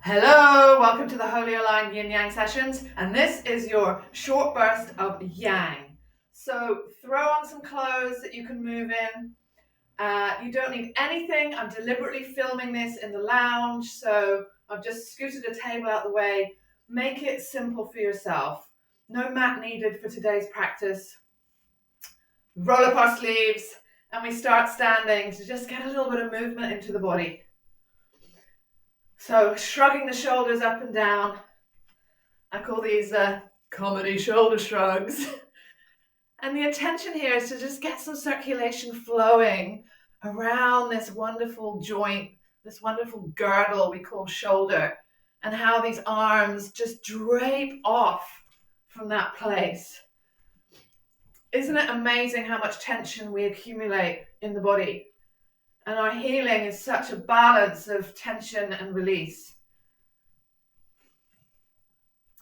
Hello, welcome to the Holy Aligned Yin Yang sessions, and this is your short burst of Yang. So throw on some clothes that you can move in. You don't need anything. I'm deliberately filming this in the lounge, so I've just scooted a table out the way. Make it simple for yourself. No mat needed for today's practice. Roll up our sleeves, and we start standing to just get a little bit of movement into the body. So shrugging the shoulders up and down. I call these comedy shoulder shrugs. And the intention here is to just get some circulation flowing around this wonderful joint, this wonderful girdle we call shoulder, and how these arms just drape off from that place. Isn't it amazing how much tension we accumulate in the body? And our healing is such a balance of tension and release.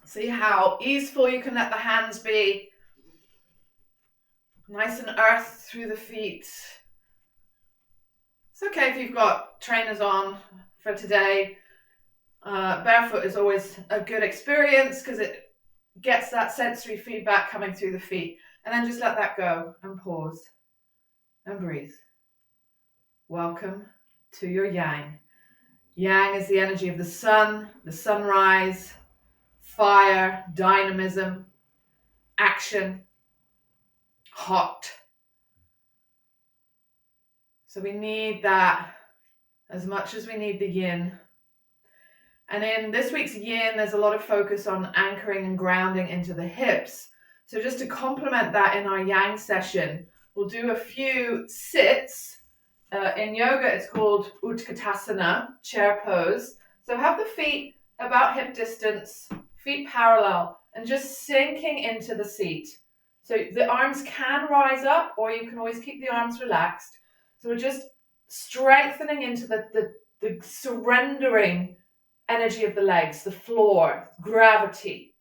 See how easeful you can let the hands be. Nice and earth through the feet. It's okay if you've got trainers on for today. Barefoot is always a good experience because it gets that sensory feedback coming through the feet. And then just let that go and pause and breathe. Welcome to your Yang. Yang is the energy of the sun, the sunrise, fire, dynamism, action, hot. So we need that as much as we need the yin. And in this week's yin, there's a lot of focus on anchoring and grounding into the hips. So just to complement that in our yang session, we'll do a few sits. In yoga, it's called Utkatasana, chair pose. So have the feet about hip distance, feet parallel, and just sinking into the seat. So the arms can rise up, or you can always keep the arms relaxed. So we're just strengthening into the surrendering energy of the legs, the floor, gravity.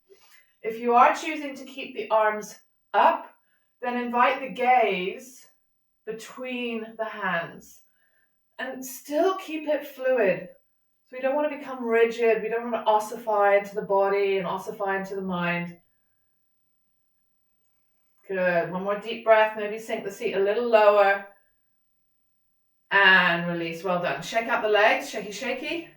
If you are choosing to keep the arms up, then invite the gaze between the hands and still keep it fluid. So we don't want to become rigid. We don't want to ossify into the body and ossify into the mind. Good. One more deep breath. Maybe sink the seat a little lower and release. Well done. Shake out the legs. Shaky, shaky.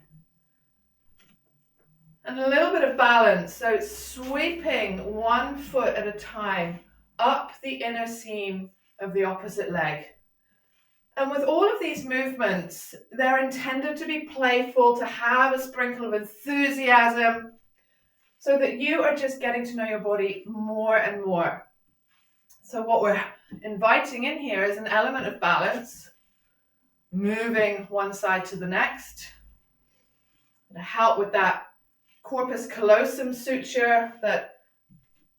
And a little bit of balance. So it's sweeping one foot at a time up the inner seam of the opposite leg. And with all of these movements, they're intended to be playful, to have a sprinkle of enthusiasm, so that you are just getting to know your body more and more. So what we're inviting in here is an element of balance, moving one side to the next, to help with that corpus callosum suture that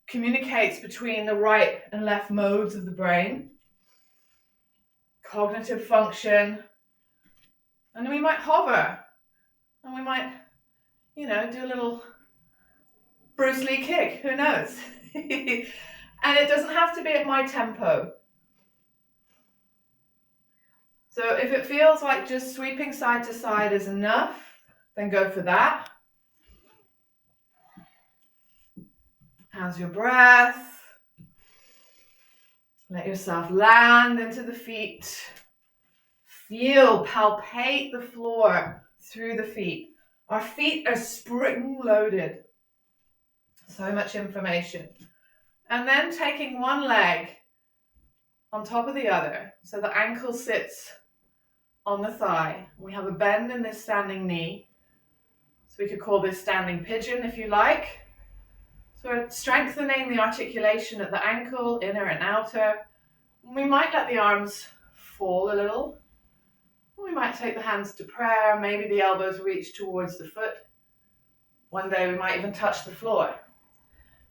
communicates between the right and left modes of the brain. Cognitive function, and then we might hover, and we might, do a little Bruce Lee kick, who knows? And it doesn't have to be at my tempo. So if it feels like just sweeping side to side is enough, then go for that. How's your breath? Let yourself land into the feet. Feel, palpate the floor through the feet. Our feet are spring-loaded. So much information. And then taking one leg on top of the other. So the ankle sits on the thigh. We have a bend in this standing knee. So we could call this standing pigeon if you like. So we're strengthening the articulation at the ankle, inner and outer. We might let the arms fall a little. We might take the hands to prayer. Maybe the elbows reach towards the foot. One day we might even touch the floor.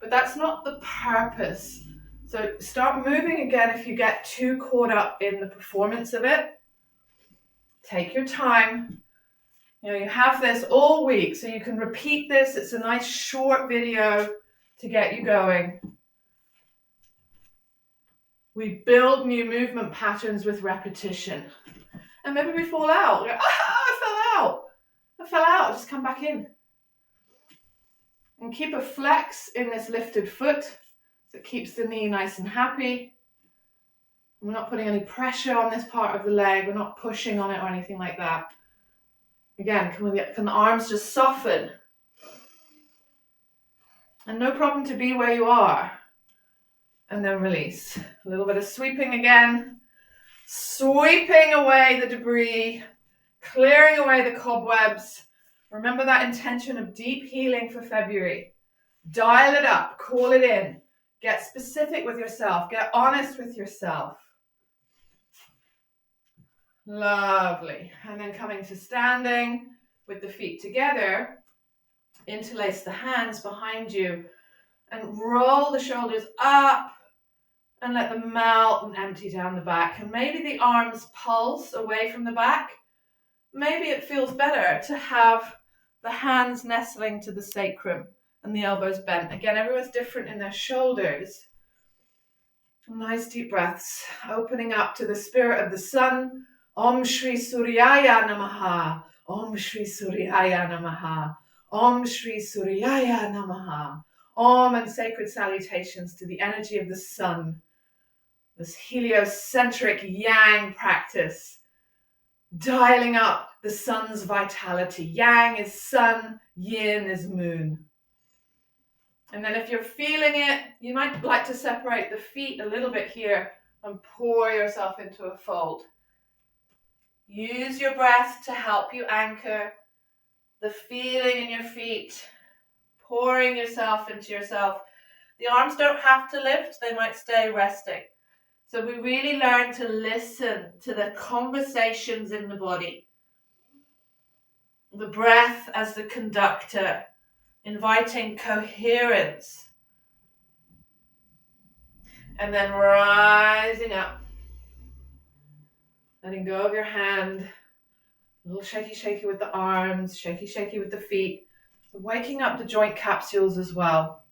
But that's not the purpose. So start moving again if you get too caught up in the performance of it. Take your time. You have this all week, so you can repeat this. It's a nice short video to get you going. We build new movement patterns with repetition. And maybe we fall out. We go, I fell out. Just come back in. And keep a flex in this lifted foot so it keeps the knee nice and happy. We're not putting any pressure on this part of the leg. We're not pushing on it or anything like that. Again, can the arms just soften? And no problem to be where you are. And then release. A little bit of sweeping again. Sweeping away the debris. Clearing away the cobwebs. Remember that intention of deep healing for February. Dial it up. Call it in. Get specific with yourself. Get honest with yourself. Lovely. And then coming to standing with the feet together. Interlace the hands behind you and roll the shoulders up and let them melt and empty down the back. And maybe the arms pulse away from the back. Maybe it feels better to have the hands nestling to the sacrum and the elbows bent. Again, everyone's different in their shoulders. Nice deep breaths, opening up to the spirit of the sun. Om Shri Suryaya Namaha. Om Shri Suryaya Namaha. Om Shri Suryaya Namaha. Om and sacred salutations to the energy of the sun. This heliocentric yang practice. Dialing up the sun's vitality. Yang is sun, yin is moon. And then if you're feeling it, you might like to separate the feet a little bit here and pour yourself into a fold. Use your breath to help you anchor the feeling in your feet, pouring yourself into yourself. The arms don't have to lift, they might stay resting. So we really learn to listen to the conversations in the body. The breath as the conductor, inviting coherence. And then rising up. Letting go of your hand. A little shaky with the arms, shaky with the feet. So waking up the joint capsules as well.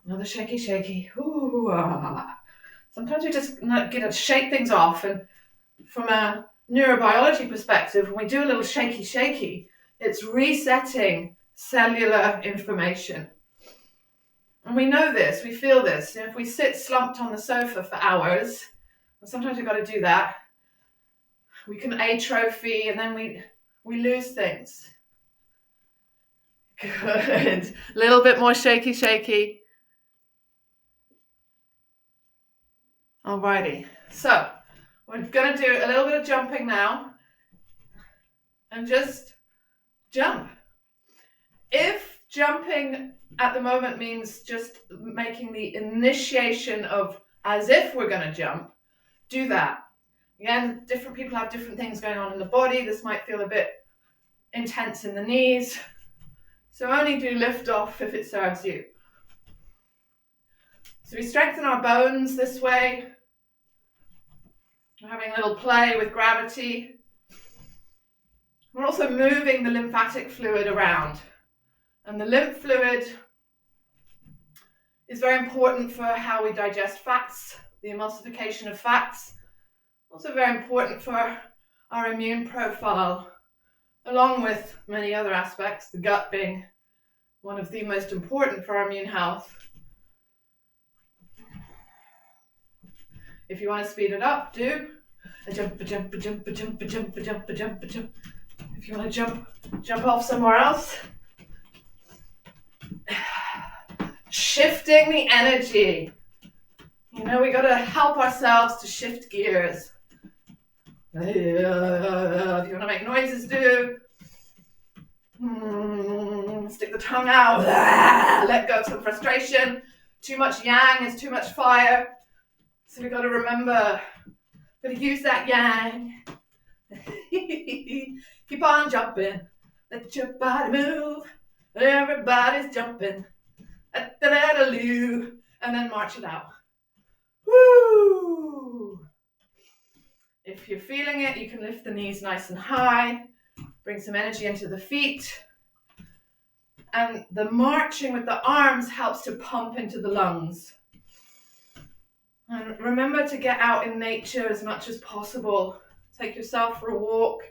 Another shaky. Ooh, ah. Sometimes we just get to shake things off. And from a neurobiology perspective, when we do a little shaky, it's resetting cellular information. And we know this, we feel this. If we sit slumped on the sofa for hours, and sometimes we've got to do that, we can atrophy and then we lose things. Good. A little bit more shaky. Alrighty. So we're going to do a little bit of jumping now. And just jump. If jumping at the moment means just making the initiation of as if we're going to jump, do that. Again, different people have different things going on in the body. This might feel a bit intense in the knees. So only do lift off if it serves you. So we strengthen our bones this way. We're having a little play with gravity. We're also moving the lymphatic fluid around. And the lymph fluid is very important for how we digest fats, the emulsification of fats. Also very important for our immune profile, along with many other aspects, the gut being one of the most important for our immune health. If you want to speed it up, do a jump. If you want to jump off somewhere else. Shifting the energy. You know, we got to help ourselves to shift gears. If you want to make noises, do. Stick the tongue out. Let go of some frustration. Too much yang is too much fire. So we got to remember, got to use that yang. Keep on jumping. Let your body move. Everybody's jumping. And then march it out. Woo! If you're feeling it, you can lift the knees nice and high. Bring some energy into the feet. And the marching with the arms helps to pump into the lungs. And remember to get out in nature as much as possible. Take yourself for a walk.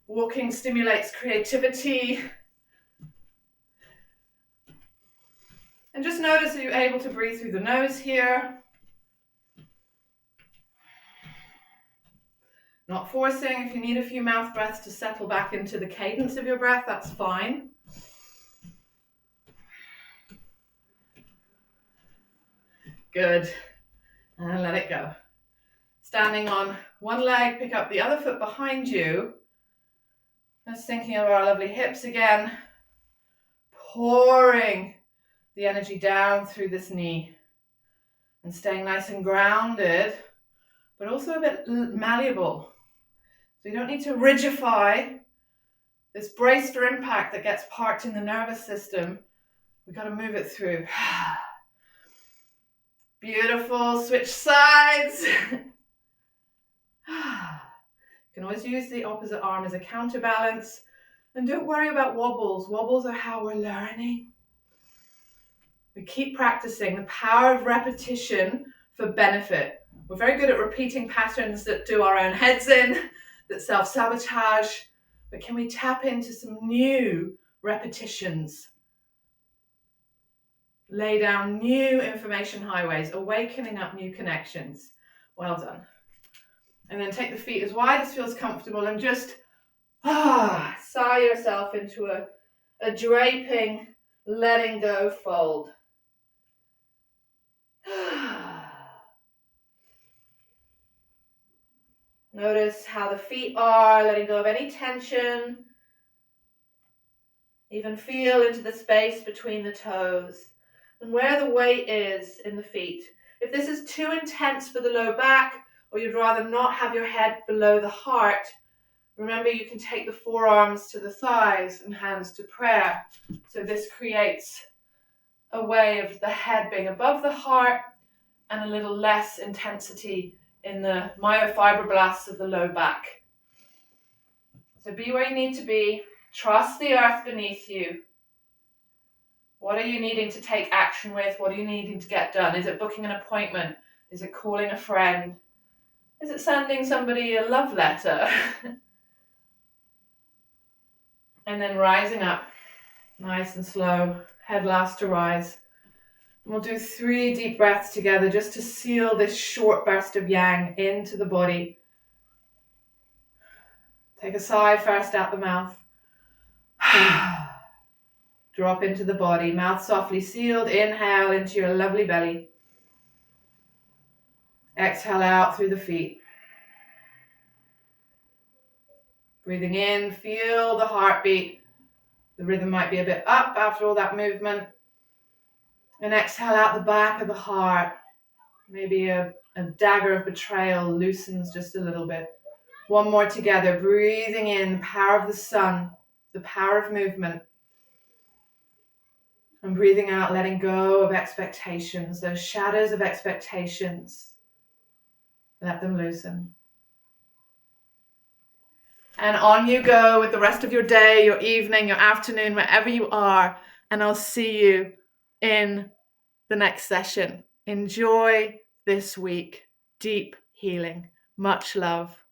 Walking stimulates creativity. And just notice that you're able to breathe through the nose here. Not forcing. If you need a few mouth breaths to settle back into the cadence of your breath, that's fine. Good. And let it go. Standing on one leg, pick up the other foot behind you. Just thinking of our lovely hips again. Pouring the energy down through this knee. And staying nice and grounded, but also a bit malleable. So you don't need to rigidify this brace for impact that gets parked in the nervous system. We've got to move it through. Beautiful. Switch sides. You can always use the opposite arm as a counterbalance. And don't worry about wobbles. Wobbles are how we're learning. We keep practicing the power of repetition for benefit. We're very good at repeating patterns that do our own heads in, that self-sabotage. But can we tap into some new repetitions? Lay down new information highways, awakening up new connections. Well done. And then take the feet as wide as feels comfortable and just sigh yourself into a draping, letting go fold. Notice how the feet are, letting go of any tension. Even feel into the space between the toes and where the weight is in the feet. If this is too intense for the low back, or you'd rather not have your head below the heart, remember you can take the forearms to the thighs and hands to prayer. So this creates a way of the head being above the heart and a little less intensity in the myofibroblasts of the low back. So be where you need to be. Trust the earth beneath you. What are you needing to take action with? What are you needing to get done? Is it booking an appointment? Is it calling a friend? Is it sending somebody a love letter? And then rising up, nice and slow, head last to rise. And we'll do 3 deep breaths together just to seal this short burst of yang into the body. Take a sigh first out the mouth. Drop into the body, mouth softly sealed. Inhale into your lovely belly. Exhale out through the feet. Breathing in, feel the heartbeat. The rhythm might be a bit up after all that movement. And exhale out the back of the heart. Maybe a dagger of betrayal loosens just a little bit. One more together, breathing in the power of the sun, the power of movement. And breathing out, letting go of expectations, those shadows of expectations. Let them loosen. And on you go with the rest of your day, your evening, your afternoon, wherever you are. And I'll see you in the next session. Enjoy this week. Deep healing. Much love.